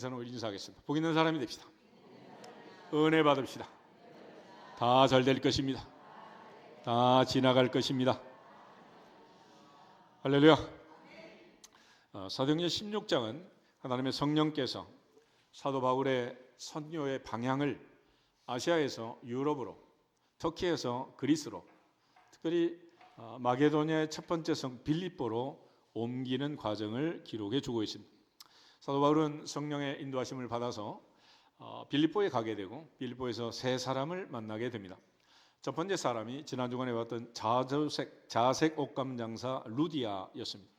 저는 인사하겠습니다. 복 있는 사람이 됩시다. 은혜 받읍시다. 다 잘 될 것입니다. 다 지나갈 것입니다. 할렐루야. 사도행전 16장은 하나님의 성령께서 사도 바울의 선교의 방향을 아시아에서 유럽으로, 터키에서 그리스로, 특별히 마게도니아의 첫 번째 성 빌립보로 옮기는 과정을 기록해 주고 있습니다. 사도 바울은 성령의 인도하심을 받아서 빌립보에 가게 되고 빌립보에서 세 사람을 만나게 됩니다. 첫 번째 사람이 지난 주간에 봤던 자색 옷감 장사 루디아였습니다.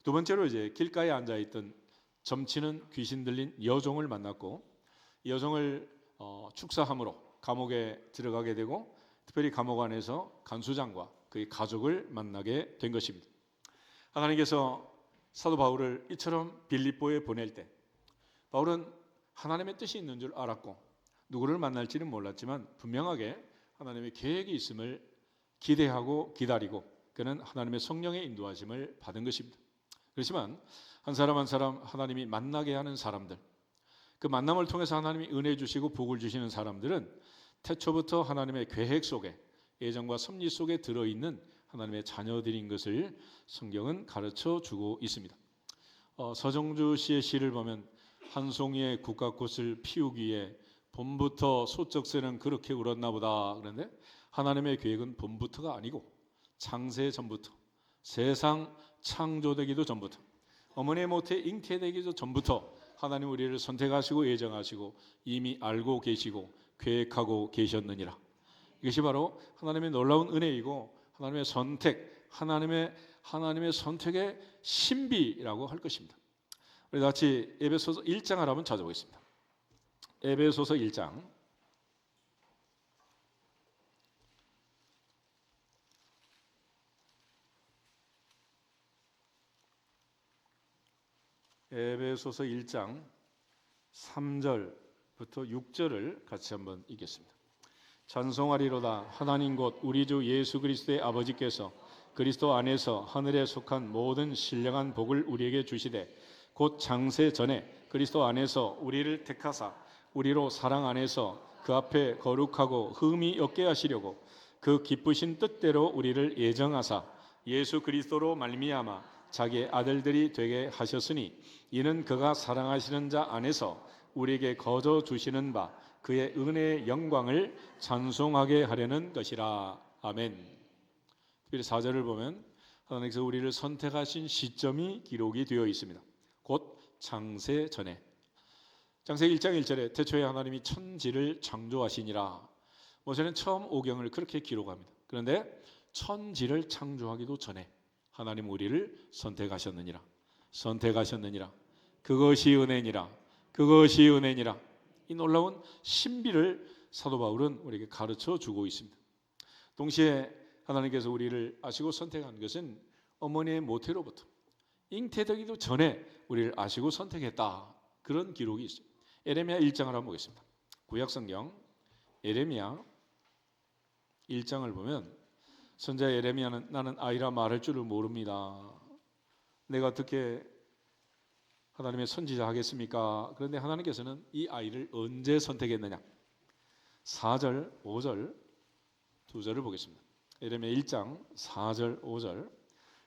두 번째로 이제 길가에 앉아 있던 점치는 귀신 들린 여종을 만났고, 이 여종을 축사함으로 감옥에 들어가게 되고, 특별히 감옥 안에서 간수장과 그의 가족을 만나게 된 것입니다. 하나님께서 사도 바울을 이처럼 빌립보에 보낼 때 바울은 하나님의 뜻이 있는 줄 알았고 누구를 만날지는 몰랐지만 분명하게 하나님의 계획이 있음을 기대하고 기다리고 그는 하나님의 성령의 인도하심을 받은 것입니다. 그렇지만 한 사람 한 사람 하나님이 만나게 하는 사람들, 그 만남을 통해서 하나님이 은혜 주시고 복을 주시는 사람들은 태초부터 하나님의 계획 속에, 예정과 섭리 속에 들어있는 하나님의 자녀들인 것을 성경은 가르쳐 주고 있습니다. 서정주 씨의 시를 보면 한 송이의 국화꽃을 피우기에 봄부터 소쩍새는 그렇게 울었나 보다. 그런데 하나님의 계획은 봄부터가 아니고 창세 전부터, 세상 창조되기도 전부터, 어머니의 모태 잉태되기도 전부터 하나님 우리를 선택하시고 예정하시고 이미 알고 계시고 계획하고 계셨느니라. 이것이 바로 하나님의 놀라운 은혜이고 하나님의 선택, 하나님의 선택의 신비라고 할 것입니다. 우리 같이 에베소서 1장을 한번 찾아보겠습니다. 에베소서 1장. 에베소서 1장 3절부터 6절을 같이 한번 읽겠습니다. 찬송하리로다. 하나님 곧 우리 주 예수 그리스도의 아버지께서 그리스도 안에서 하늘에 속한 모든 신령한 복을 우리에게 주시되 곧 창세 전에 그리스도 안에서 우리를 택하사 우리로 사랑 안에서 그 앞에 거룩하고 흠이 없게 하시려고 그 기쁘신 뜻대로 우리를 예정하사 예수 그리스도로 말미암아 자기의 아들들이 되게 하셨으니 이는 그가 사랑하시는 자 안에서 우리에게 거저 주시는 바 그의 은혜의 영광을 찬송하게 하려는 것이라. 아멘. 특별히 4절을 보면 하나님께서 우리를 선택하신 시점이 기록이 되어 있습니다. 곧 창세 전에. 창세 1장 1절에 태초에 하나님이 천지를 창조하시니라. 모세는 처음 오경을 그렇게 기록합니다. 그런데 천지를 창조하기도 전에 하나님 우리를 선택하셨느니라. 선택하셨느니라. 그것이 은혜니라. 그것이 은혜니라. 이 놀라운 신비를 사도 바울은 우리에게 가르쳐 주고 있습니다. 동시에 하나님께서 우리를 아시고 선택한 것은 어머니의 모태로부터 잉태되기도 전에 우리를 아시고 선택했다. 그런 기록이 있어요. 에레미야 1장을 한번 보겠습니다. 구약성경 에레미야 1장을 보면 선지자 에레미야는 나는 아이라 말할 줄을 모릅니다. 내가 어떻게 하나님의 선지자 하겠습니까? 그런데 하나님께서는 이 아이를 언제 선택했느냐? 4절, 5절 두 절을 보겠습니다. 에레미야 1장 4절, 5절.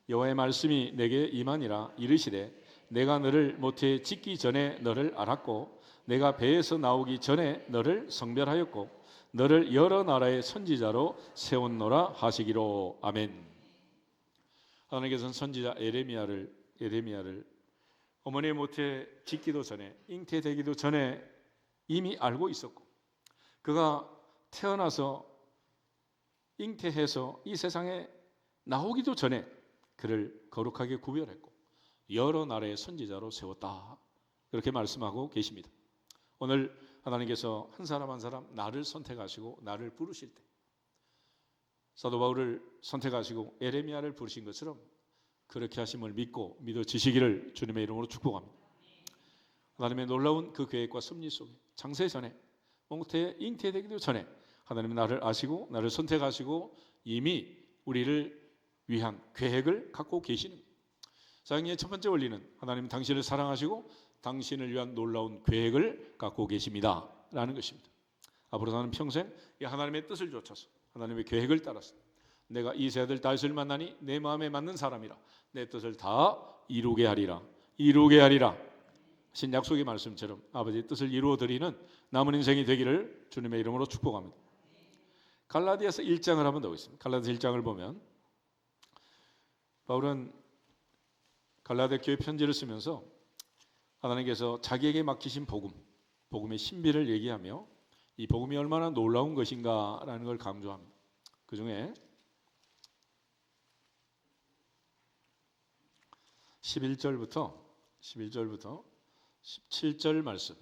여호와의 말씀이 내게 임하니라. 이르시되 내가 너를 모태에 짓기 전에 너를 알았고 내가 배에서 나오기 전에 너를 성별하였고 너를 여러 나라의 선지자로 세웠노라 하시기로. 아멘. 하나님께서는 선지자 에레미야를 어머니의 모태에 짓기도 전에, 잉태되기도 전에 이미 알고 있었고 그가 태어나서 잉태해서 이 세상에 나오기도 전에 그를 거룩하게 구별했고 여러 나라의 선지자로 세웠다. 그렇게 말씀하고 계십니다. 오늘 하나님께서 한 사람 한 사람 나를 선택하시고 나를 부르실 때 사도 바울을 선택하시고 에레미야를 부르신 것처럼 그렇게 하심을 믿고 믿어지시기를 주님의 이름으로 축복합니다. 하나님의 놀라운 그 계획과 섭리 속에 창세 전에 모태에 잉태되기도 전에 하나님은 나를 아시고 나를 선택하시고 이미 우리를 위한 계획을 갖고 계시는. 사랑의 첫 번째 원리는 하나님은 당신을 사랑하시고 당신을 위한 놀라운 계획을 갖고 계십니다 라는 것입니다. 앞으로 나는 평생 이 하나님의 뜻을 좇아서 하나님의 계획을 따라서 내가 이 세 아들 다윗을 만나니 내 마음에 맞는 사람이라 내 뜻을 다 이루게 하리라 하신 약속의 말씀처럼 아버지의 뜻을 이루어드리는 남은 인생이 되기를 주님의 이름으로 축복합니다. 갈라디아서 1장을 한번 더 보겠습니다. 갈라디아서 1장을 보면 바울은 갈라디아 교회 편지를 쓰면서 하나님께서 자기에게 맡기신 복음의 신비를 얘기하며 이 복음이 얼마나 놀라운 것인가라는 걸 강조합니다. 그 중에 11절부터 17절 말씀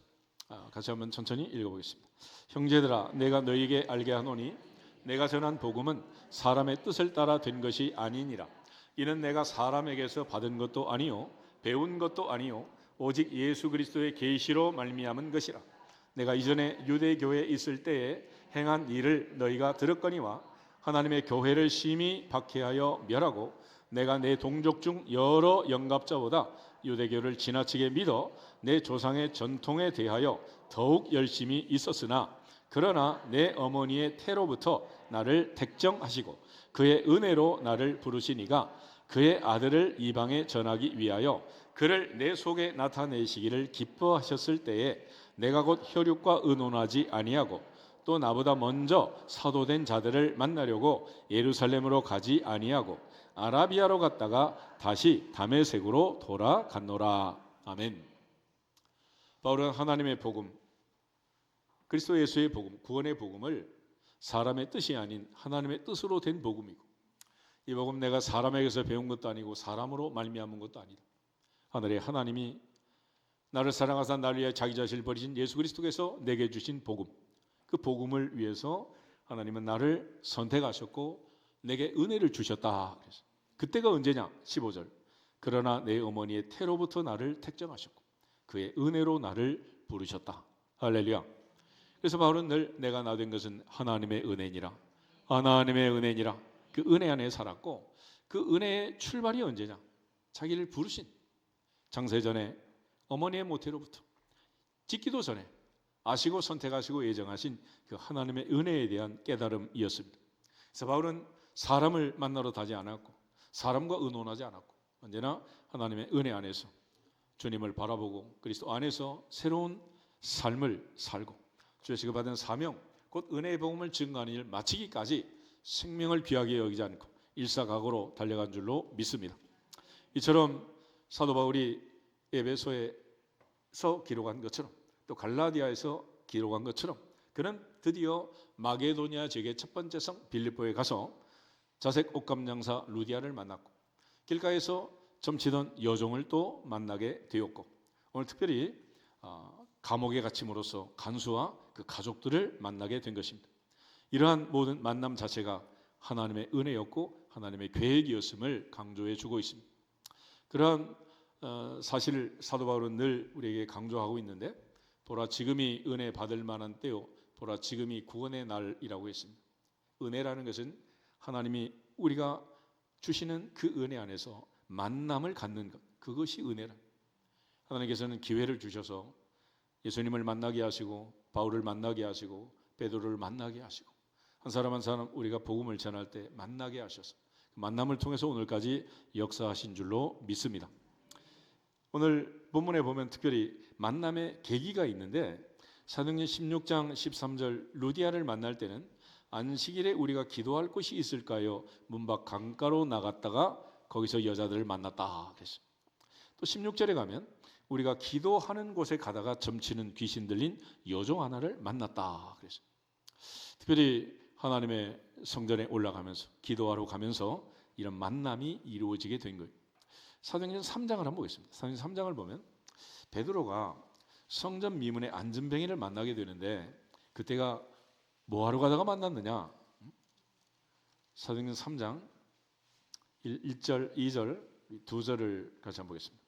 같이 한번 천천히 읽어보겠습니다. 형제들아 내가 너희에게 알게 하노니 내가 전한 복음은 사람의 뜻을 따라 된 것이 아니니라. 이는 내가 사람에게서 받은 것도 아니요 배운 것도 아니요 오직 예수 그리스도의 계시로 말미암은 것이라. 내가 이전에 유대 교회에 있을 때에 행한 일을 너희가 들었거니와 하나님의 교회를 심히 박해하여 멸하고 내가 내 동족 중 여러 영갑자보다 유대교를 지나치게 믿어 내 조상의 전통에 대하여 더욱 열심히 있었으나 그러나 내 어머니의 태로부터 나를 택정하시고 그의 은혜로 나를 부르시니가 그의 아들을 이방에 전하기 위하여 그를 내 속에 나타내시기를 기뻐하셨을 때에 내가 곧 혈육과 의논하지 아니하고 또 나보다 먼저 사도된 자들을 만나려고 예루살렘으로 가지 아니하고 아라비아로 갔다가 다시 다메섹으로 돌아갔노라. 아멘. 바울은 하나님의 복음, 그리스도 예수의 복음, 구원의 복음을 사람의 뜻이 아닌 하나님의 뜻으로 된 복음이고 이 복음 내가 사람에게서 배운 것도 아니고 사람으로 말미암은 것도 아니다. 하늘의 하나님이 나를 사랑하사 나를 위해 자기 자신을 버리신 예수 그리스도께서 내게 주신 복음, 그 복음을 위해서 하나님은 나를 선택하셨고 내게 은혜를 주셨다. 그래서 그때가 언제냐? 15절. 그러나 내 어머니의 태로부터 나를 택정하셨고 그의 은혜로 나를 부르셨다. 할렐루야. 그래서 바울은 늘 내가 나 된 것은 하나님의 은혜니라. 하나님의 은혜니라. 그 은혜 안에 살았고 그 은혜의 출발이 언제냐? 자기를 부르신 장세전에 어머니의 모태로부터 짓기도 전에 아시고 선택하시고 예정하신 그 하나님의 은혜에 대한 깨달음이었습니다. 그래서 바울은 사람을 만나러 가지 않았고 사람과 의논하지 않았고 언제나 하나님의 은혜 안에서 주님을 바라보고 그리스도 안에서 새로운 삶을 살고 주에서 받은 사명 곧 은혜의 복음을 증거하는 일 마치기까지 생명을 귀하게 여기지 않고 일사각오로 달려간 줄로 믿습니다. 이처럼 사도 바울이 에베소에서 기록한 것처럼 또 갈라디아에서 기록한 것처럼 그는 드디어 마게도니아 지역의 첫 번째 성 빌립보에 가서 자색 옷감장사 루디아를 만났고 길가에서 점치던 여종을 또 만나게 되었고 오늘 특별히 감옥에 갇힘으로써 간수와 그 가족들을 만나게 된 것입니다. 이러한 모든 만남 자체가 하나님의 은혜였고 하나님의 계획이었음을 강조해 주고 있습니다. 그러한 사실을 사도 바울은 늘 우리에게 강조하고 있는데 보라 지금이 은혜 받을 만한 때요 보라 지금이 구원의 날이라고 했습니다. 은혜라는 것은 하나님이 우리가 주시는 그 은혜 안에서 만남을 갖는 것, 그것이 은혜라. 하나님께서는 기회를 주셔서 예수님을 만나게 하시고 바울을 만나게 하시고 베드로를 만나게 하시고 한 사람 한 사람 우리가 복음을 전할 때 만나게 하셔서 그 만남을 통해서 오늘까지 역사하신 줄로 믿습니다. 오늘 본문에 보면 특별히 만남의 계기가 있는데 사도행전 16장 13절 루디아를 만날 때는 안식일에 우리가 기도할 곳이 있을까요? 문 밖 강가로 나갔다가 거기서 여자들을 만났다 그랬어요. 또 16절에 가면 우리가 기도하는 곳에 가다가 점치는 귀신 들린 여종 하나를 만났다 그랬어요. 특별히 하나님의 성전에 올라가면서 기도하러 가면서 이런 만남이 이루어지게 된 거예요. 사도행전 3장을 한번 보겠습니다. 사도행전 3장을 보면 베드로가 성전 미문의 안전뱅이를 만나게 되는데 그때가 뭐하러 가다가 만났느냐? 사도행전 3장 1절, 2절, 2절을 같이 한번 보겠습니다.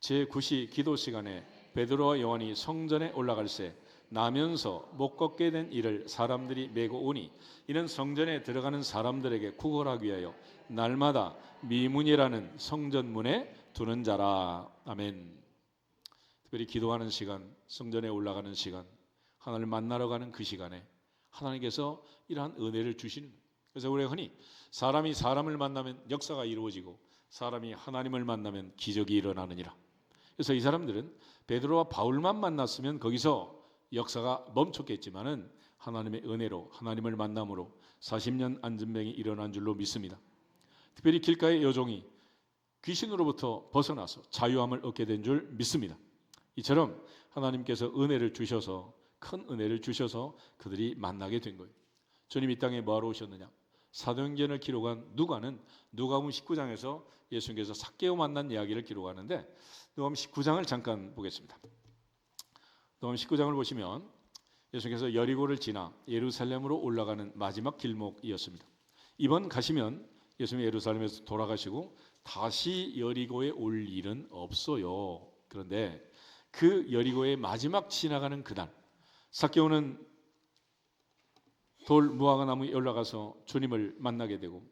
제9시 기도 시간에 베드로와 요한이 성전에 올라갈새 나면서 못 걷게 된 이를 사람들이 메고 오니 이는 성전에 들어가는 사람들에게 구걸하기 위하여 날마다 미문이라는 성전문에 두는 자라. 아멘. 특별히 기도하는 시간, 성전에 올라가는 시간, 하나님을 만나러 가는 그 시간에 하나님께서 이러한 은혜를 주시는 거예요. 그래서 우리가 흔히 사람이 사람을 만나면 역사가 이루어지고 사람이 하나님을 만나면 기적이 일어나느니라. 그래서 이 사람들은 베드로와 바울만 만났으면 거기서 역사가 멈췄겠지만은 하나님의 은혜로 하나님을 만남으로 40년 안전병이 일어난 줄로 믿습니다. 특별히 길가의 여종이 귀신으로부터 벗어나서 자유함을 얻게 된 줄 믿습니다. 이처럼 하나님께서 은혜를 주셔서 큰 은혜를 주셔서 그들이 만나게 된 거예요. 주님 이 땅에 뭐하러 오셨느냐? 사도행전을 기록한 누가는 누가복음 19장에서 예수님께서 삭개오 만난 이야기를 기록하는데 누가복음 19장을 잠깐 보겠습니다. 누가복음 19장을 보시면 예수님께서 여리고를 지나 예루살렘으로 올라가는 마지막 길목이었습니다. 이번 가시면 예수님이 예루살렘에서 돌아가시고 다시 여리고에 올 일은 없어요. 그런데 그 여리고의 마지막 지나가는 그날 삭개오는 돌 무화과 나무에 올라가서 주님을 만나게 되고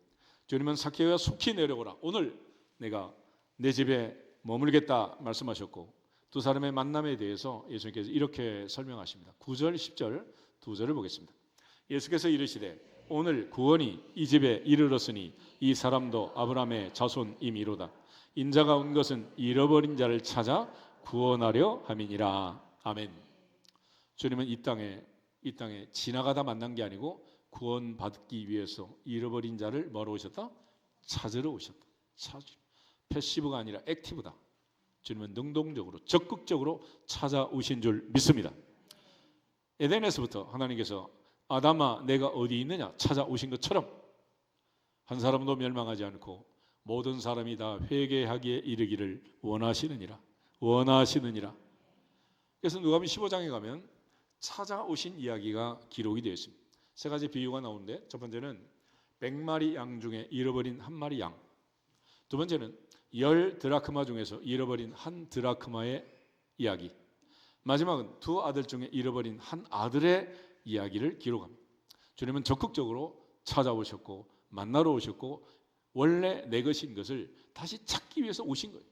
주님은 삭개오야 속히 내려오라. 오늘 내가 내 집에 머물겠다 말씀하셨고 두 사람의 만남에 대해서 예수님께서 이렇게 설명하십니다. 9절 10절 두 절을 보겠습니다. 예수께서 이르시되 오늘 구원이 이 집에 이르렀으니 이 사람도 아브라함의 자손임이로다. 인자가 온 것은 잃어버린 자를 찾아 구원하려 함이니라. 아멘. 주님은 이 땅에 지나가다 만난 게 아니고 구원받기 위해서 잃어버린 자를 뭐로 오셨다? 찾으러 오셨다. 패시브가 아니라 액티브다. 주님은 능동적으로 적극적으로 찾아오신 줄 믿습니다. 에덴에서부터 하나님께서 아담아 내가 어디 있느냐 찾아오신 것처럼 한 사람도 멸망하지 않고 모든 사람이 다 회개하기에 이르기를 원하시느니라. 그래서 누가복음 15장에 가면 찾아오신 이야기가 기록이 되어 있습니다. 세 가지 비유가 나오는데 첫 번째는 100마리 양 중에 잃어버린 한 마리 양, 두 번째는 10 드라크마 중에서 잃어버린 한 드라크마의 이야기, 마지막은 두 아들 중에 잃어버린 한 아들의 이야기를 기록합니다. 주님은 적극적으로 찾아오셨고 만나러 오셨고 원래 내 것인 것을 다시 찾기 위해서 오신 거예요.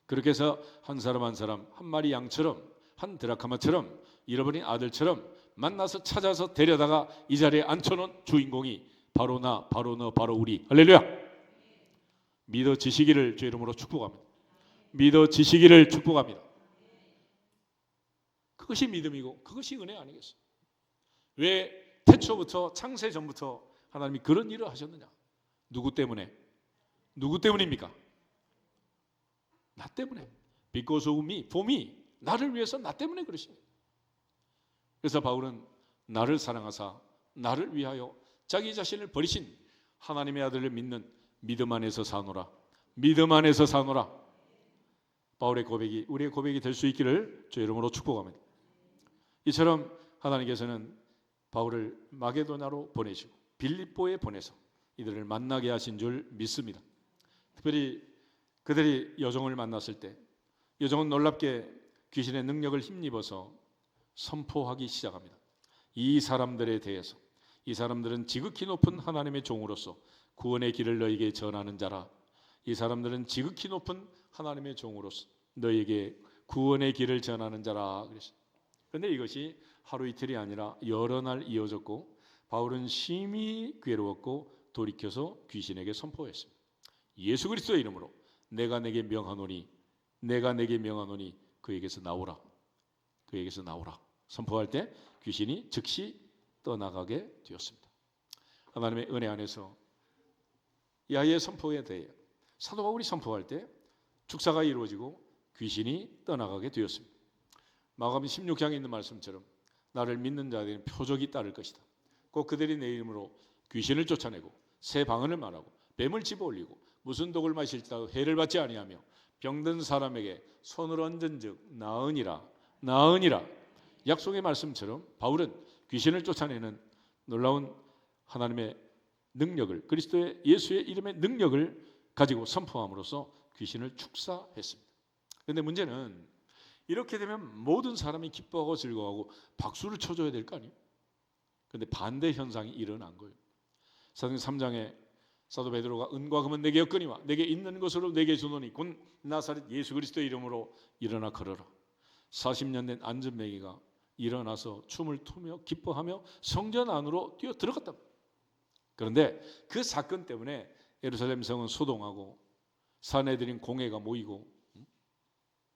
그렇게 해서 한 사람 한 마리 양처럼 한 드라크마처럼 잃어버린 아들처럼 만나서 찾아서 데려다가 이 자리에 앉혀놓은 주인공이 바로 나, 바로 너, 바로 우리. 할렐루야. 믿어지시기를 주 이름으로 축복합니다. 믿어지시기를 축복합니다. 그것이 믿음이고 그것이 은혜 아니겠어요? 왜 태초부터 창세 전부터 하나님이 그런 일을 하셨느냐? 누구 때문에? 누구 때문입니까? 나 때문에. Because of me, for me. 나를 위해서 나 때문에 그러십니다. 그래서 바울은 나를 사랑하사 나를 위하여 자기 자신을 버리신 하나님의 아들을 믿는 믿음 안에서 사노라. 믿음 안에서 사노라. 바울의 고백이 우리의 고백이 될 수 있기를 주 이름으로 축복합니다. 이처럼 하나님께서는 바울을 마게도냐로 보내시고 빌립보에 보내서 이들을 만나게 하신 줄 믿습니다. 특별히 그들이 여종을 만났을 때 여종은 놀랍게 귀신의 능력을 힘입어서 선포하기 시작합니다. 이 사람들에 대해서 이 사람들은 지극히 높은 하나님의 종으로서 구원의 길을 너에게 전하는 자라. 이 사람들은 지극히 높은 하나님의 종으로서 너에게 구원의 길을 전하는 자라 그랬어요. 그런데 이것이 하루 이틀이 아니라 여러 날 이어졌고 바울은 심히 괴로웠고 돌이켜서 귀신에게 선포했습니다. 예수 그리스도의 이름으로 내가 내게 명하노니 그에게서 나오라. 그에게서 나오라. 선포할 때 귀신이 즉시 떠나가게 되었습니다. 하나님의 은혜 안에서 이 아이의 선포에 대해 사도 바울이 선포할 때 축사가 이루어지고 귀신이 떠나가게 되었습니다. 마가복음 16장에 있는 말씀처럼 나를 믿는 자들은 표적이 따를 것이다. 꼭 그들이 내 이름으로 귀신을 쫓아내고 새 방언을 말하고 뱀을 집어올리고 무슨 독을 마실지라도 해를 받지 아니하며 병든 사람에게 손을 얹은즉 나으니라. 약속의 말씀처럼 바울은 귀신을 쫓아내는 놀라운 하나님의 능력을 그리스도의 예수의 이름의 능력을 가지고 선포함으로써 귀신을 축사했습니다. 그런데 문제는 이렇게 되면 모든 사람이 기뻐하고 즐거워하고 박수를 쳐줘야 될 거 아니에요? 그런데 반대 현상이 일어난 거예요. 사도행전 3장에 사도 베드로가 은과 금은 내게 없거니와 내게 있는 것으로 내게 주노니 곧 나사렛 예수 그리스도의 이름으로 일어나 걸어라. 40년 된 안전뱅이가 일어나서 춤을 추며 기뻐하며 성전 안으로 뛰어 들어갔다. 그런데 그 사건 때문에 예루살렘 성은 소동하고 사내들인 공회가 모이고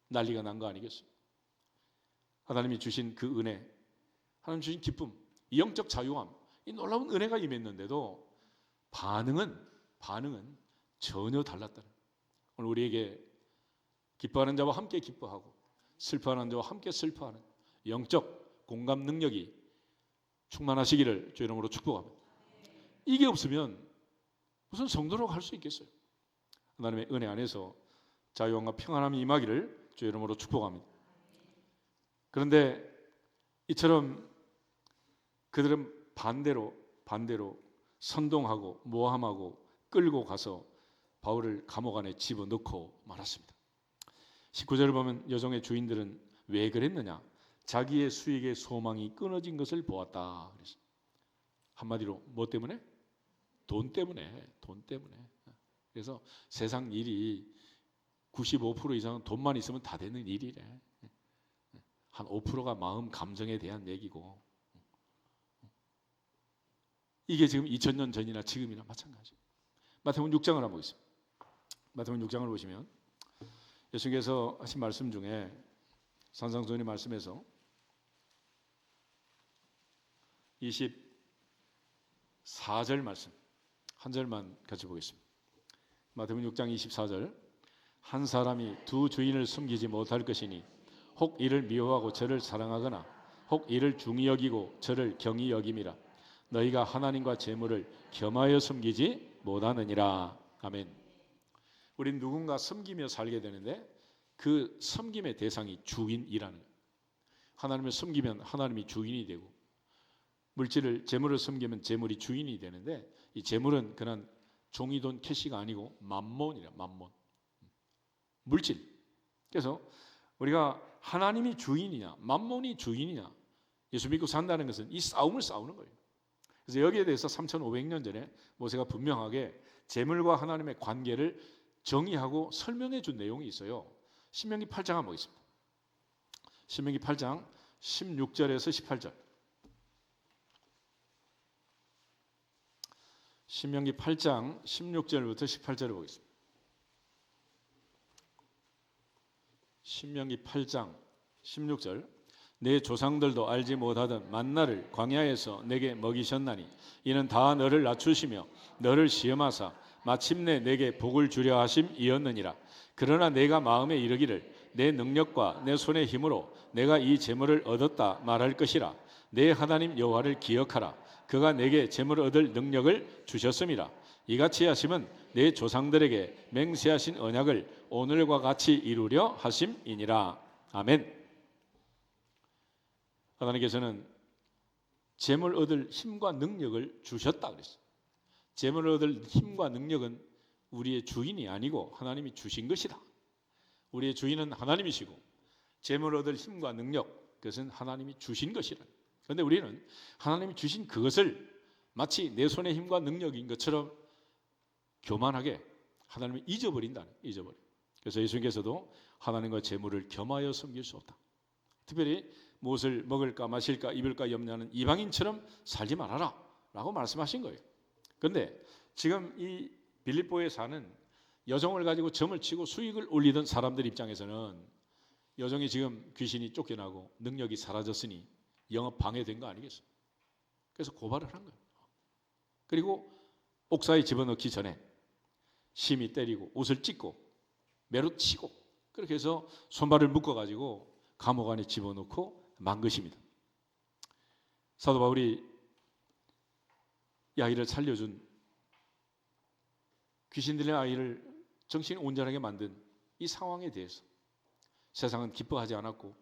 난리가 난 거 아니겠어요? 하나님이 주신 그 은혜, 하나님 주신 기쁨, 이 영적 자유함, 이 놀라운 은혜가 임했는데도 반응은 전혀 달랐다는. 오늘 우리에게 기뻐하는 자와 함께 기뻐하고 슬퍼하는 자와 함께 슬퍼하는 영적 공감 능력이 충만하시기를 주 이름으로 축복합니다. 이게 없으면 무슨 성도라고 할 수 있겠어요? 하나님의 은혜 안에서 자유함과 평안함이 임하기를 주 이름으로 축복합니다. 그런데 이처럼 그들은 반대로 선동하고 모함하고 끌고 가서 바울을 감옥 안에 집어넣고 말았습니다. 19절을 보면 여종의 주인들은 왜 그랬느냐? 자기의 수익의 소망이 끊어진 것을 보았다. 그래서 한마디로 뭐 때문에? 돈 때문에. 그래서 세상 일이 95% 이상은 돈만 있으면 다 되는 일이래. 한 5%가 마음 감정에 대한 얘기고, 이게 지금 2000년 전이나 지금이나 마찬가지예요. 마태복음 6장을 한번 보겠습니다. 마태복음 6장을 보시면 예수님께서 하신 말씀 중에 산상수훈의 말씀에서 24절 말씀 한 절만 같이 보겠습니다. 마태복음 6장 24절. 한 사람이 두 주인을 섬기지 못할 것이니 혹 이를 미워하고 저를 사랑하거나 혹 이를 중히 여기고 저를 경히 여김이라. 너희가 하나님과 재물을 겸하여 섬기지 못하느니라. 아멘. 우린 누군가 섬기며 살게 되는데 그 섬김의 대상이 주인이라는 거예요. 하나님을 섬기면 하나님이 주인이 되고, 재물을 섬기면 재물이 주인이 되는데, 이 재물은 그냥 종이돈 캐시가 아니고 만몬이라. 만몬, 물질. 그래서 우리가 하나님이 주인이냐 만몬이 주인이냐 예수 믿고 산다는 것은 이 싸움을 싸우는 거예요. 그래서 여기에 대해서 3500년 전에 모세가 분명하게 재물과 하나님의 관계를 정의하고 설명해 준 내용이 있어요. 신명기 8장 한번 보겠습니다. 신명기 8장 16절에서 18절. 신명기 8장 16절부터 18절을 보겠습니다. 신명기 8장 16절. 내 조상들도 알지 못하던 만나를 광야에서 내게 먹이셨나니 이는 다 너를 낮추시며 너를 시험하사 마침내 내게 복을 주려 하심이었느니라. 그러나 내가 마음에 이르기를 내 능력과 내 손의 힘으로 내가 이 재물을 얻었다 말할 것이라. 내 하나님 여호와를 기억하라. 그가 내게 재물을 얻을 능력을 주셨음이라. 이같이 하심은 내 조상들에게 맹세하신 언약을 오늘과 같이 이루려 하심이니라. 아멘. 하나님께서는 재물 얻을 힘과 능력을 주셨다 그랬어요. 재물 얻을 힘과 능력은 우리의 주인이 아니고 하나님이 주신 것이다. 우리의 주인은 하나님이시고 재물 얻을 힘과 능력, 그것은 하나님이 주신 것이라. 그런데 우리는 하나님이 주신 그것을 마치 내 손의 힘과 능력인 것처럼 교만하게 하나님을 잊어버린다. 그래서 예수님께서도 하나님과 재물을 겸하여 섬길 수 없다. 특별히 무엇을 먹을까 마실까 입을까 염려하는 이방인처럼 살지 말아라 라고 말씀하신 거예요. 그런데 지금 이 빌립보에 사는 여종을 가지고 점을 치고 수익을 올리던 사람들 입장에서는 여종이 지금 귀신이 쫓겨나고 능력이 사라졌으니 영업 방해된 거 아니겠어요? 그래서 고발을 한 거예요. 그리고 옥사에 집어넣기 전에 심히 때리고 옷을 찢고 매로 치고 그렇게 해서 손발을 묶어가지고 감옥 안에 집어넣고 만 것입니다. 사도 바울이 이 아이를 살려준, 귀신 들린 아이를 정신 온전하게 만든 이 상황에 대해서 세상은 기뻐하지 않았고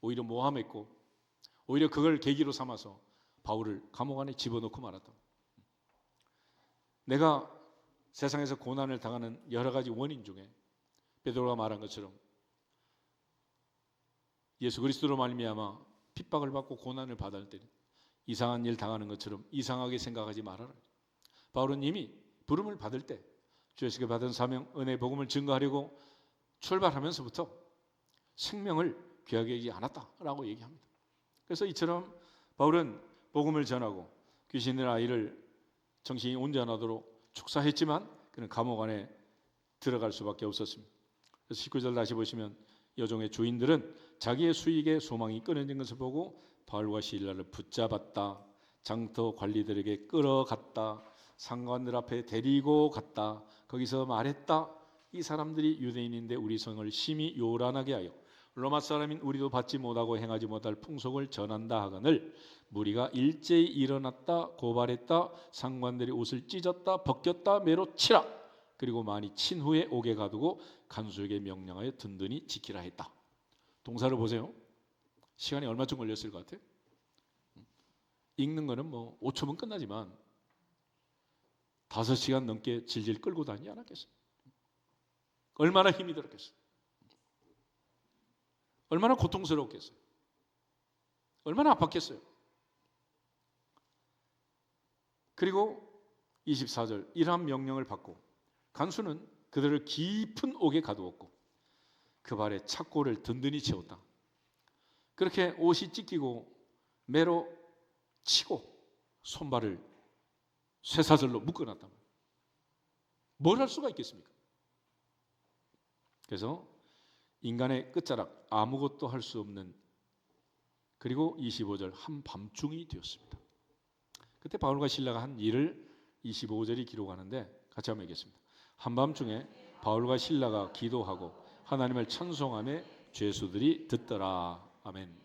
오히려 모함했고 오히려 그걸 계기로 삼아서 바울을 감옥 안에 집어넣고 말았다. 내가 세상에서 고난을 당하는 여러 가지 원인 중에 베드로가 말한 것처럼 예수 그리스도로 말미암아 핍박을 받고 고난을 받을 때 이상한 일 당하는 것처럼 이상하게 생각하지 말아라. 바울은 이미 부름을 받을 때 주에게 받은 사명, 은혜, 복음을 증거하려고 출발하면서부터 생명을 귀하게 여기지 않았다라고 얘기합니다. 그래서 이처럼 바울은 복음을 전하고 귀신의 아이를 정신이 온전하도록 축사했지만 그는 감옥 안에 들어갈 수밖에 없었습니다. 그래서 19절 다시 보시면 여종의 주인들은 자기의 수익에 소망이 끊어진 것을 보고 바울과 실라를 붙잡았다. 장터 관리들에게 끌어갔다. 상관들 앞에 데리고 갔다. 거기서 말했다. 이 사람들이 유대인인데 우리 성을 심히 요란하게 하여 로마 사람인 우리도 받지 못하고 행하지 못할 풍속을 전한다 하거늘 무리가 일제히 일어났다 고발했다. 상관들이 옷을 찢었다 벗겼다 매로 치라. 그리고 많이 친 후에 옥에 가두고 간수에게 명령하여 든든히 지키라 했다. 동사를 보세요. 시간이 얼마쯤 걸렸을 것 같아요? 읽는 거는 뭐 5초면 끝나지만 5시간 넘게 질질 끌고 다니지 않았겠어요? 얼마나 힘이 들었겠어요? 얼마나 고통스러웠겠어요? 얼마나 아팠겠어요? 그리고 24절 이러한 명령을 받고 간수는 그들을 깊은 옥에 가두었고 그 발에 착고를 든든히 채웠다. 그렇게 옷이 찢기고 매로 치고 손발을 쇠사슬로 묶어놨다. 뭘 할 수가 있겠습니까? 그래서 인간의 끝자락 아무것도 할 수 없는 그리고 25절 한밤중이 되었습니다. 그때 바울과 실라가 한 일을 25절이 기록하는데 같이 한번 읽겠습니다. 한밤중에 바울과 실라가 기도하고 하나님을 찬송하며 죄수들이 듣더라. 아멘.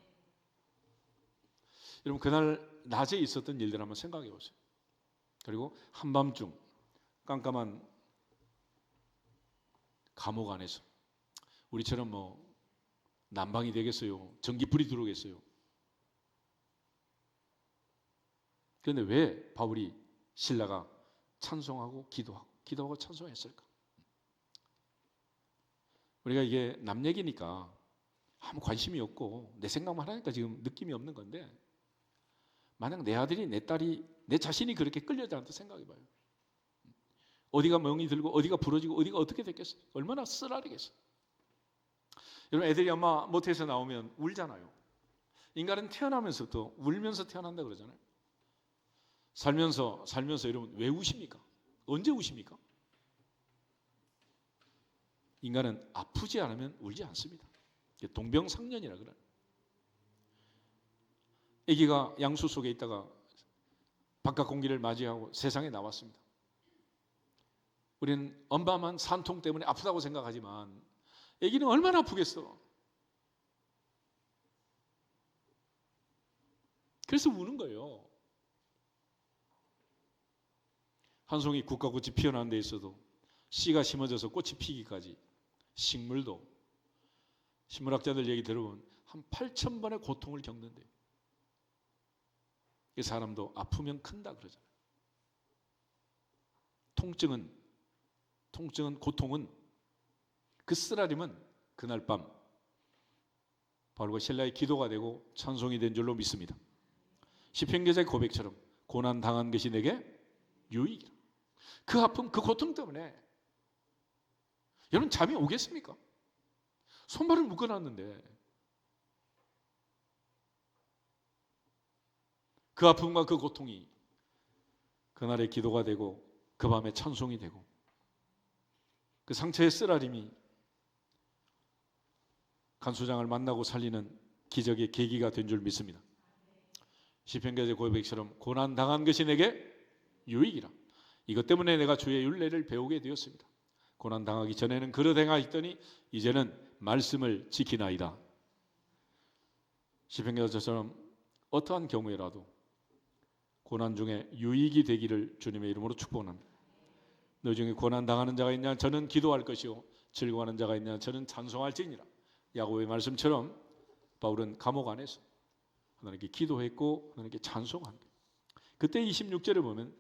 여러분 그날 낮에 있었던 일들 한번 생각해 보세요. 그리고 한밤중 깜깜한 감옥 안에서 우리처럼 뭐 난방이 되겠어요? 전기불이 들어오겠어요? 그런데 왜 바울이 실라가 찬송하고 기도하고 찬송했을까? 우리가 이게 남 얘기니까 아무 관심이 없고 내 생각만 하니까 지금 느낌이 없는 건데 만약 내 아들이 내 딸이 내 자신이 그렇게 끌려다닌다 생각해봐요. 어디가 멍이 들고 어디가 부러지고 어디가 어떻게 됐겠어요? 얼마나 쓰라리겠어요? 여러분 애들이 엄마 모태에서 나오면 울잖아요. 인간은 태어나면서부터 울면서 태어난다 그러잖아요. 살면서 여러분 왜 우십니까? 언제 우십니까? 인간은 아프지 않으면 울지 않습니다. 동병상련이라 그래요. 아기가 양수 속에 있다가 바깥 공기를 맞이하고 세상에 나왔습니다. 우리는 엄마만 산통 때문에 아프다고 생각하지만 아기는 얼마나 아프겠어. 그래서 우는 거예요. 한 송이 국화꽃이 피어나는 데 있어도 씨가 심어져서 꽃이 피기까지 식물도 식물학자들 얘기 들어보면 한 8,000번의 고통을 겪는데요. 이 사람도 아프면 큰다 그러잖아요. 통증은 고통은 그 쓰라림은 그날 밤 바울과 실라의 기도가 되고 찬송이 된 줄로 믿습니다. 시편 기자의 고백처럼 고난 당한 것이 내게 유익이라. 그 아픔, 그 고통 때문에 여러분 잠이 오겠습니까? 손발을 묶어놨는데 그 아픔과 그 고통이 그날의 기도가 되고 그 밤에 찬송이 되고 그 상처의 쓰라림이 간수장을 만나고 살리는 기적의 계기가 된 줄 믿습니다. 시편 기자의 고백처럼 고난 당한 것이 내게 유익이라. 이것 때문에 내가 주의 율례를 배우게 되었습니다. 고난 당하기 전에는 그릇 행하였더니 이제는 말씀을 지키나이다. 시편 기자처럼 어떠한 경우에라도 고난 중에 유익이 되기를 주님의 이름으로 축복합니다. 너 중에 고난 당하는 자가 있냐? 저는 기도할 것이요 즐거워하는 자가 있냐? 저는 찬송할지니라. 야고보의 말씀처럼 바울은 감옥 안에서 하나님께 기도했고 하나님께 찬송한 거예요. 그때 26절에 보면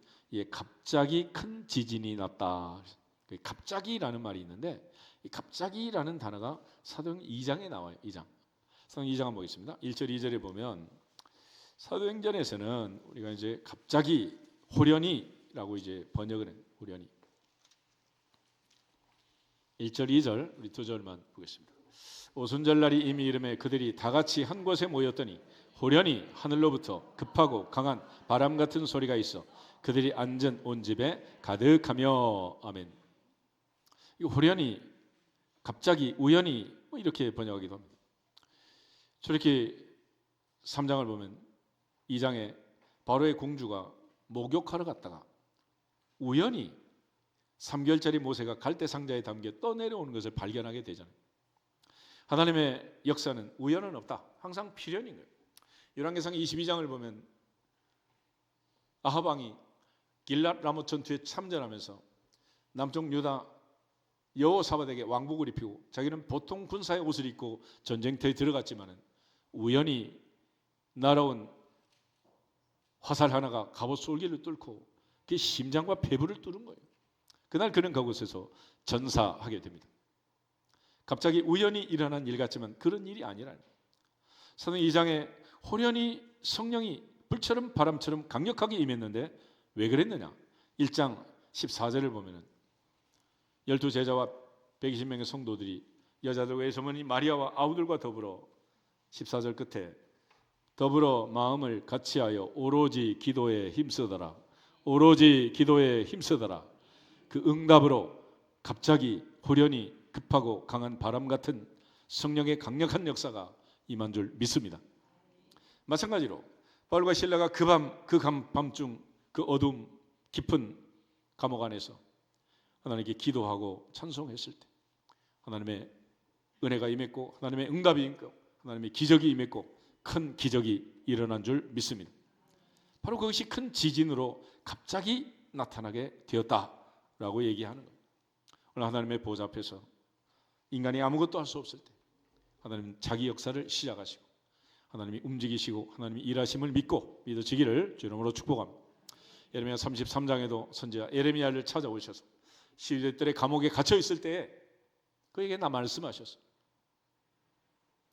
갑자기 큰 지진이 났다. 갑자기라는 말이 있는데 이 갑자기라는 단어가 사도행전 2장에 나와요. 2장. 사도행전 2장 한번 보겠습니다. 1절 2절에 보면 사도행전에서는 우리가 이제 갑자기 호련히라고 이제 번역을 해요. 호련히. 1절 2절 우리 두 절만 보겠습니다. 오순절날이 이미 이름에 그들이 다 같이 한 곳에 모였더니 호련히 하늘로부터 급하고 강한 바람 같은 소리가 있어 그들이 앉은 온 집에 가득하며. 아멘. 이 호련히, 갑자기, 우연히 뭐 이렇게 번역하기도 합니다. 저렇게 3장을 보면 2장에 바로의 공주가 목욕하러 갔다가 우연히 3개월짜리 모세가 갈대 상자에 담겨 떠내려오는 것을 발견하게 되잖아요. 하나님의 역사는 우연은 없다. 항상 필연인 거예요. 열왕기상 22장을 보면 아합 왕이 길랏 라못 전투에 참전하면서 남쪽 유다 여호사밧에게 왕복을 입히고 자기는 보통 군사의 옷을 입고 전쟁터에 들어갔지만은 우연히 날아온 화살 하나가 갑옷 솔기를 뚫고 그 심장과 폐부를 뚫은 거예요. 그날 그는 그곳에서 전사하게 됩니다. 갑자기 우연히 일어난 일 같지만 그런 일이 아니라는 거예요. 사도행 2장에 호련히 성령이 불처럼 바람처럼 강력하게 임했는데 왜 그랬느냐? 1장 14절을 보면은 12제자와 120명의 성도들이 여자들과 외소머니 마리아와 아우들과 더불어 14절 끝에 더불어 마음을 같이하여 오로지 기도에 힘쓰더라. 오로지 기도에 힘쓰더라. 그 응답으로 갑자기 호련히 급하고 강한 바람 같은 성령의 강력한 역사가 임한 줄 믿습니다. 마찬가지로 바울과 실라가 그 밤중 그 어둠 깊은 감옥 안에서 하나님께 기도하고 찬송했을 때 하나님의 은혜가 임했고 하나님의 응답이 임했고 하나님의 기적이 임했고 큰 기적이 일어난 줄 믿습니다. 바로 그것이 큰 지진으로 갑자기 나타나게 되었다라고 얘기하는 거예요. 오늘 하나님의 보좌 앞에서 인간이 아무것도 할 수 없을 때 하나님은 자기 역사를 시작하시고 하나님이 움직이시고 하나님이 일하심을 믿어지기를 주 이름으로 축복합니다. 예레미야 33장에도 선지자 예레미야를 찾아오셔서 시위대들의 감옥에 갇혀 있을 때에 그에게 말씀하셨어요.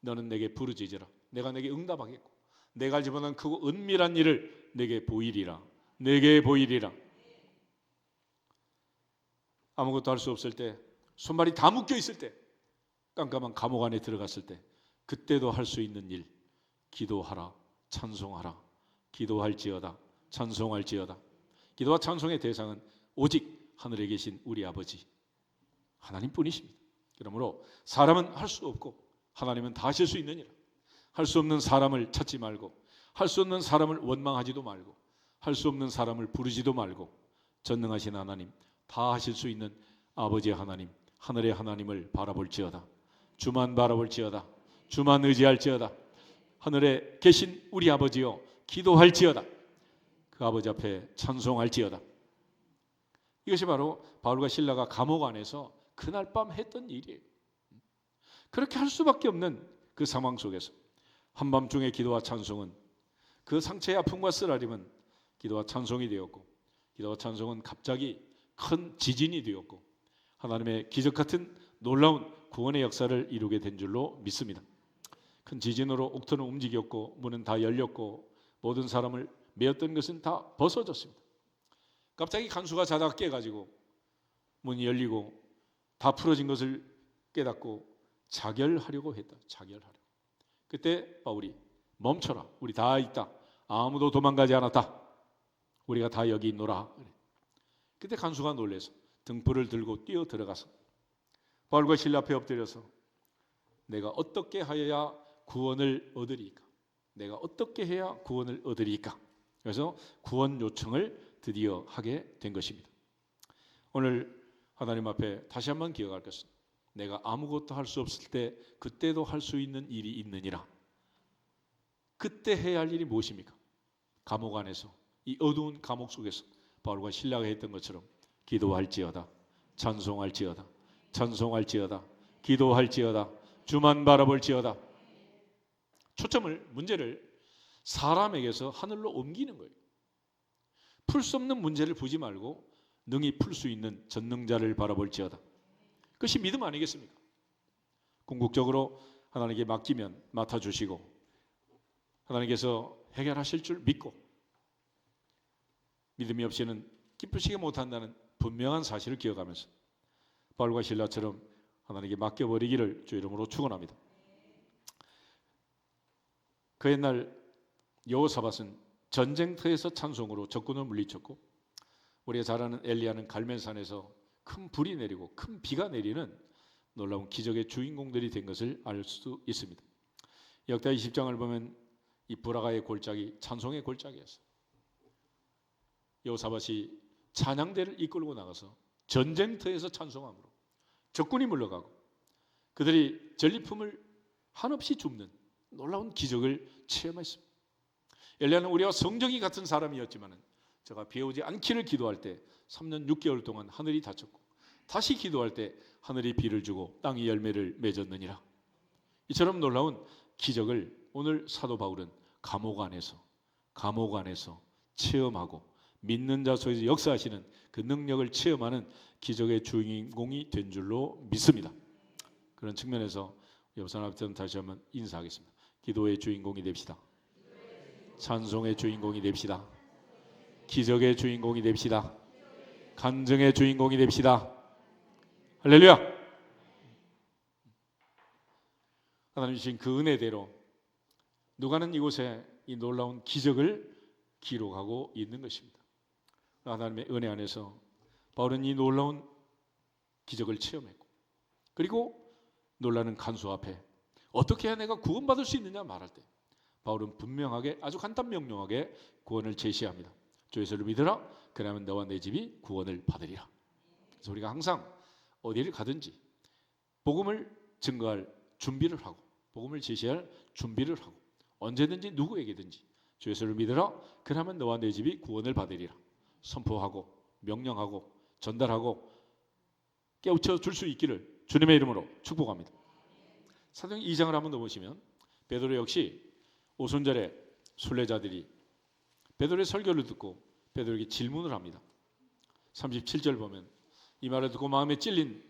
너는 내게 부르짖으라. 내가 내게 응답하겠고 내가 알지 못한 크고 은밀한 일을 내게 보이리라. 내게 보이리라. 아무것도 할 수 없을 때, 손발이 다 묶여 있을 때, 깜깜한 감옥 안에 들어갔을 때 그때도 할 수 있는 일, 기도하라, 찬송하라. 기도할지어다, 찬송할지어다. 기도와 찬송의 대상은 오직 하늘에 계신 우리 아버지 하나님뿐이십니다. 그러므로 사람은 할 수 없고 하나님은 다 하실 수 있느니라. 할 수 없는 사람을 찾지 말고 할 수 없는 사람을 원망하지도 말고 할 수 없는 사람을 부르지도 말고 전능하신 하나님, 다 하실 수 있는 아버지 하나님, 하늘의 하나님을 바라볼지어다. 주만 바라볼지어다. 주만 의지할지어다. 하늘에 계신 우리 아버지여 기도할지어다. 그 아버지 앞에 찬송할지어다. 이것이 바로 바울과 실라가 감옥 안에서 그날 밤 했던 일이에요. 그렇게 할 수밖에 없는 그 상황 속에서 한밤중의 기도와 찬송은 그 상처의 아픔과 쓰라림은 기도와 찬송이 되었고 기도와 찬송은 갑자기 큰 지진이 되었고 하나님의 기적 같은 놀라운 구원의 역사를 이루게 된 줄로 믿습니다. 큰 지진으로 옥터는 움직였고 문은 다 열렸고 모든 사람을 메었던 것은 다 벗어졌습니다. 갑자기 간수가 자다가 깨가지고 문이 열리고 다 풀어진 것을 깨닫고 자결하려고 했다. 자결하려고. 그때 바울이 멈춰라. 우리 다 있다. 아무도 도망가지 않았다. 우리가 다 여기 있노라. 그때 간수가 놀라서 등불을 들고 뛰어 들어가서 바울과 실라 앞에 엎드려서 내가 어떻게 하여야 구원을 얻으리까? 내가 어떻게 해야 구원을 얻으리까? 그래서 구원 요청을 드디어 하게 된 것입니다. 오늘 하나님 앞에 다시 한번 기억할 것은 내가 아무것도 할 수 없을 때 그때도 할 수 있는 일이 있느니라. 그때 해야 할 일이 무엇입니까? 감옥 안에서 이 어두운 감옥 속에서 바울과 실라가 했던 것처럼 기도할지어다, 찬송할지어다, 찬송할지어다, 기도할지어다, 주만 바라볼지어다. 초점을, 문제를 사람에게서 하늘로 옮기는 거예요. 풀 수 없는 문제를 보지 말고 능히 풀 수 있는 전능자를 바라볼지어다. 그것이 믿음 아니겠습니까? 궁극적으로 하나님께 맡기면 맡아주시고 하나님께서 해결하실 줄 믿고 믿음이 없이는 기쁘시게 못한다는 분명한 사실을 기억하면서 바울과 실라처럼 하나님께 맡겨버리기를 주 이름으로 축원합니다. 그 옛날 여호사밧은 전쟁터에서 찬송으로 적군을 물리쳤고, 우리가 잘 아는 엘리야는 갈멜산에서 큰 불이 내리고 큰 비가 내리는 놀라운 기적의 주인공들이 된 것을 알 수 있습니다. 역대 20장을 보면 이 브라가의 골짜기, 찬송의 골짜기였어요. 여호사밧이 찬양대를 이끌고 나가서 전쟁터에서 찬송함으로 적군이 물러가고 그들이 전리품을 한없이 줍는 놀라운 기적을 체험했습니다. 엘리야는 우리와 성정이 같은 사람이었지만 제가 비 오지 않기를 기도할 때 3년 6개월 동안 하늘이 닫혔고, 다시 기도할 때 하늘이 비를 주고 땅이 열매를 맺었느니라. 이처럼 놀라운 기적을 오늘 사도 바울은 감옥 안에서 체험하고 믿는 자 속에서 역사하시는 그 능력을 체험하는 기적의 주인공이 된 줄로 믿습니다. 그런 측면에서 여러분 앞에서 다시 한번 인사하겠습니다. 기도의 주인공이 됩시다. 찬송의 주인공이 됩시다. 기적의 주인공이 됩시다. 간증의 주인공이 됩시다. 할렐루야. 하나님 주신 그 은혜대로 누가는 이곳에 이 놀라운 기적을 기록하고 있는 것입니다. 하나님의 은혜 안에서 바울은 이 놀라운 기적을 체험했고, 그리고 놀라는 간수 앞에 어떻게 해야 내가 구원받을 수 있느냐 말할 때 바울은 분명하게, 아주 간단 명료하게 구원을 제시합니다. 주 예수를 믿으라, 그러면 너와 내 집이 구원을 받으리라. 그래서 우리가 항상 어디를 가든지 복음을 증거할 준비를 하고, 복음을 제시할 준비를 하고, 언제든지 누구에게든지 주 예수를 믿으라, 그러면 너와 내 집이 구원을 받으리라 선포하고 명령하고 전달하고 깨우쳐 줄 수 있기를 주님의 이름으로 축복합니다. 사도행 2장을 한번 더 보시면 베드로 역시 오순절에 순례자들이 베드로의 설교를 듣고 베드로에게 질문을 합니다. 37절 보면 이 말을 듣고 마음에 찔린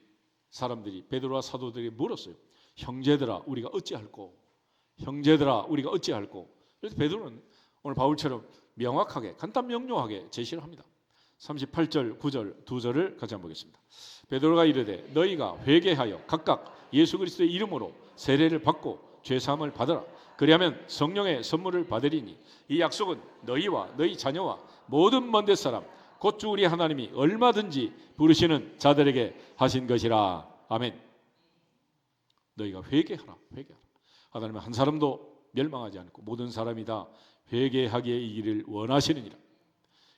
사람들이 베드로와 사도들에게 물었어요. 형제들아 우리가 어찌할꼬? 형제들아 우리가 어찌할꼬? 그래서 베드로는 오늘 바울처럼 명확하게 간단 명료하게 제시를 합니다. 38절 9절 두 절을 같이 한번 보겠습니다. 베드로가 이르되 너희가 회개하여 각각 예수 그리스도의 이름으로 세례를 받고 죄사함을 받으라. 그리하면 성령의 선물을 받으리니 이 약속은 너희와 너희 자녀와 모든 먼 데 사람 곧 주 우리 하나님이 얼마든지 부르시는 자들에게 하신 것이라. 아멘. 너희가 회개하라. 하나님은 한 사람도 멸망하지 않고 모든 사람이 다 회개하기에 이기를 원하시느니라.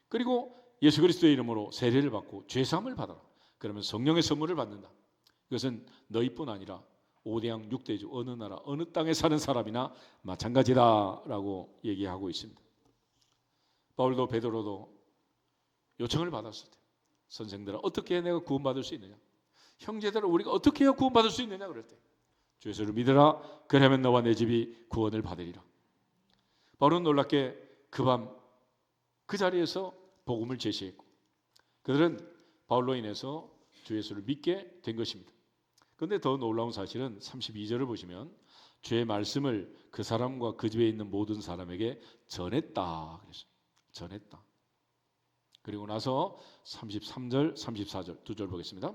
그리고 예수 그리스도의 이름으로 세례를 받고 죄사함을 받아라. 그러면 성령의 선물을 받는다. 이것은 너희뿐 아니라 5대양 6대주 어느 나라 어느 땅에 사는 사람이나 마찬가지다라고 얘기하고 있습니다. 바울도 베드로도 요청을 받았을 때 선생들아 어떻게 해야 내가 구원받을 수 있느냐, 형제들아 우리가 어떻게 해야 구원받을 수 있느냐 그럴 때 주 예수를 믿으라, 그러면 너와 내 집이 구원을 받으리라. 바울은 놀랍게 그 밤 그 자리에서 복음을 제시했고 그들은 바울로 인해서 주 예수를 믿게 된 것입니다. 그런데 더 놀라운 사실은 32절을 보시면 주의 말씀을 그 사람과 그 집에 있는 모든 사람에게 전했다 그랬어요. 전했다. 그리고 나서 33절 34절 두 절 보겠습니다.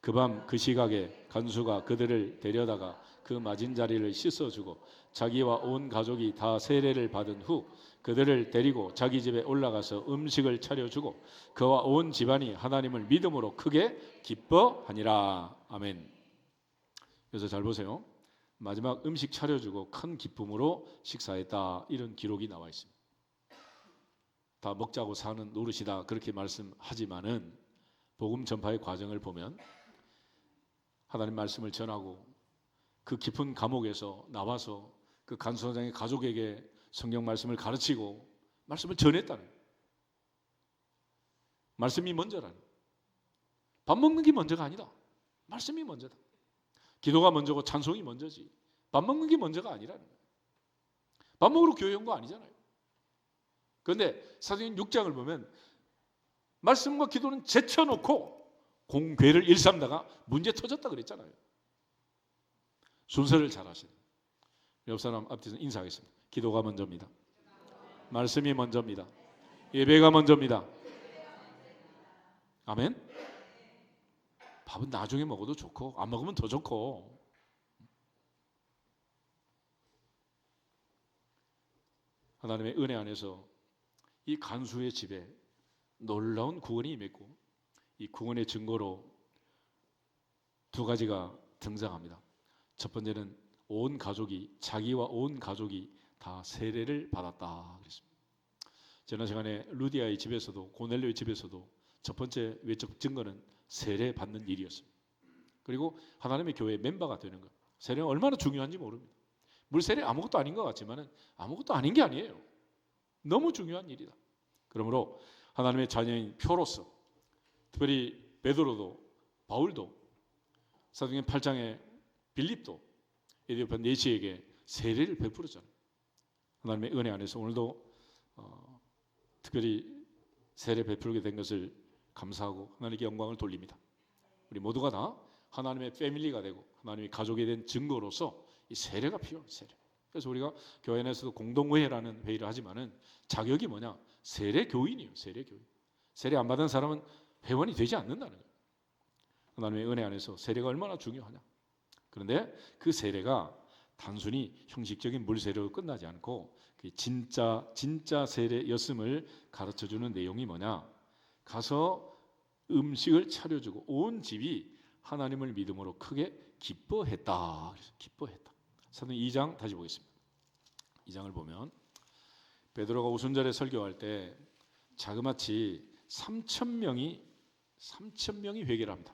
그 밤 그 시각에 간수가 그들을 데려다가 그 맞은 자리를 씻어주고 자기와 온 가족이 다 세례를 받은 후 그들을 데리고 자기 집에 올라가서 음식을 차려주고 그와 온 집안이 하나님을 믿음으로 크게 기뻐하니라. 아멘. 그래서 잘 보세요. 마지막 음식 차려주고 큰 기쁨으로 식사했다 이런 기록이 나와 있습니다. 다 먹자고 사는 노릇이다 그렇게 말씀하지만은 복음 전파의 과정을 보면 하나님 말씀을 전하고 그 깊은 감옥에서 나와서 그 간수장의 가족에게 성경 말씀을 가르치고 말씀을 전했다는 거예요. 말씀이 먼저라는 거예요. 밥 먹는 게 먼저가 아니다. 말씀이 먼저다. 기도가 먼저고 찬송이 먼저지 밥 먹는 게 먼저가 아니라는 거예요. 밥 먹으러 교회 온 거 아니잖아요. 그런데 사도행 6장을 보면 말씀과 기도는 제쳐놓고 공궤를 일삼다가 문제 터졌다 그랬잖아요. 순서를 잘 하시는 옆 사람 앞에서 인사하겠습니다. 기도가 먼저입니다. 말씀이 먼저입니다. 예배가 먼저입니다. 아멘. 밥은 나중에 먹어도 좋고 안 먹으면 더 좋고. 하나님의 은혜 안에서 이 간수의 집에 놀라운 구원이 임했고, 이 구원의 증거로 두 가지가 등장합니다. 첫 번째는 자기와 온 가족이 다 세례를 받았다 그랬습니다. 지난 시간에 루디아의 집에서도, 고넬료의 집에서도 첫 번째 외적 증거는 세례 받는 일이었습니다. 그리고 하나님의 교회의 멤버가 되는 것, 세례는 얼마나 중요한지 모릅니다. 물세례 아무것도 아닌 것 같지만 아무것도 아닌 게 아니에요. 너무 중요한 일이다. 그러므로 하나님의 자녀인 표로서, 특별히 베드로도 바울도, 사도행전 8장에 빌립도 에디오피아 내시에게 세례를 베풀었잖아요. 하나님의 은혜 안에서 오늘도 특별히 세례 베풀게 된 것을 감사하고 하나님께 영광을 돌립니다. 우리 모두가 다 하나님의 패밀리가 되고 하나님의 가족이 된 증거로서 이 세례가 필요해요. 세례. 그래서 우리가 교회 내에서도 공동회라는 회의를 하지만은 자격이 뭐냐? 세례 교인이에요. 세례 교인. 세례 안 받은 사람은 회원이 되지 않는다는 거예요. 하나님의 은혜 안에서 세례가 얼마나 중요하냐? 그런데 그 세례가 단순히 형식적인 물 세례로 끝나지 않고 진짜 세례였음을 가르쳐주는 내용이 뭐냐? 가서 음식을 차려주고 온 집이 하나님을 믿음으로 크게 기뻐했다. 그래서 기뻐했다. 사도행전 2장 다시 보겠습니다. 2장을 보면 베드로가 오순절에 설교할 때 자그마치 3,000명이 회개를 합니다.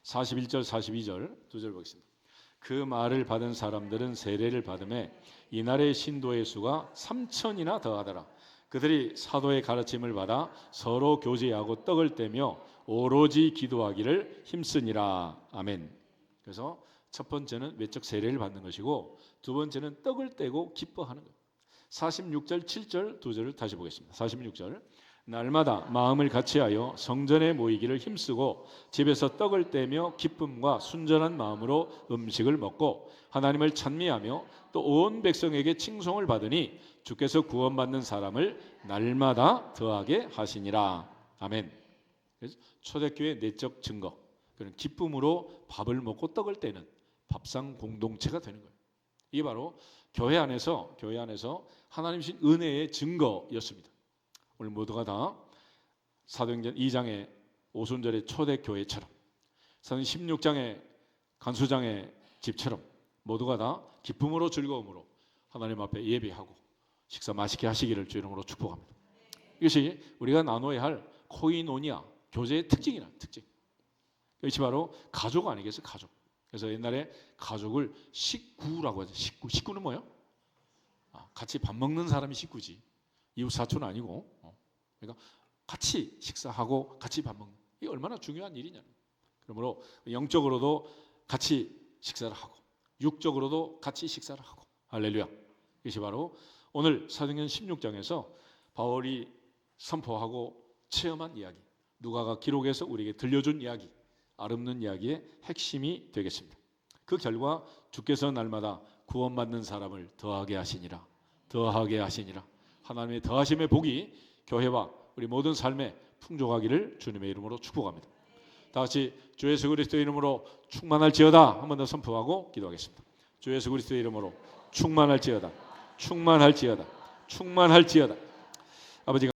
41절 42절 두 절 보겠습니다. 그 말을 받은 사람들은 세례를 받음에 이날의 신도의 수가 3,000이나 더하더라. 그들이 사도의 가르침을 받아 서로 교제하고 떡을 떼며 오로지 기도하기를 힘쓰니라. 아멘. 그래서 첫 번째는 외적 세례를 받는 것이고, 두 번째는 떡을 떼고 기뻐하는 것. 46절 7절 두 절을 다시 보겠습니다. 46절 날마다 마음을 같이하여 성전에 모이기를 힘쓰고 집에서 떡을 떼며 기쁨과 순전한 마음으로 음식을 먹고 하나님을 찬미하며 또 온 백성에게 칭송을 받으니 주께서 구원받는 사람을 날마다 더하게 하시니라. 아멘. 그래서 초대교회 내적 증거, 그런 기쁨으로 밥을 먹고 떡을 떼는 밥상 공동체가 되는 거예요. 이게 바로 교회 안에서 하나님 신 은혜의 증거였습니다. 오늘 모두가 다 사도행전 2장의 오순절의 초대교회처럼, 사도행전 16장의 간수장의 집처럼 모두가 다 기쁨으로 즐거움으로 하나님 앞에 예배하고 식사 맛있게 하시기를 주 이름으로 축복합니다. 이것이 우리가 나눠야 할 코이노니아, 교제의 특징이라 특징. 이것이 바로 가족 아니겠어요? 가족. 그래서 옛날에 가족을 식구라고 하죠. 식구는 뭐예요? 같이 밥 먹는 사람이 식구지. 이웃 사촌은 아니고. 그러니까 같이 식사하고 같이 밥 먹는, 이게 얼마나 중요한 일이냐. 그러므로 영적으로도 같이 식사를 하고 육적으로도 같이 식사를 하고. 할렐루야. 이것이 바로 오늘 사도행전 16장에서 바울이 선포하고 체험한 이야기, 누가가 기록해서 우리에게 들려준 이야기, 아름다운 이야기의 핵심이 되겠습니다. 그 결과 주께서 날마다 구원받는 사람을 더하게 하시니라. 더하게 하시니라. 하나님의 더하심의 복이 교회와 우리 모든 삶에 풍족하기를 주님의 이름으로 축복합니다. 다 같이 주 예수 그리스도의 이름으로 충만할지어다 한 번 더 선포하고 기도하겠습니다. 주 예수 그리스도의 이름으로 충만할지어다. 충만할지어다. 충만할지어다. 아버지가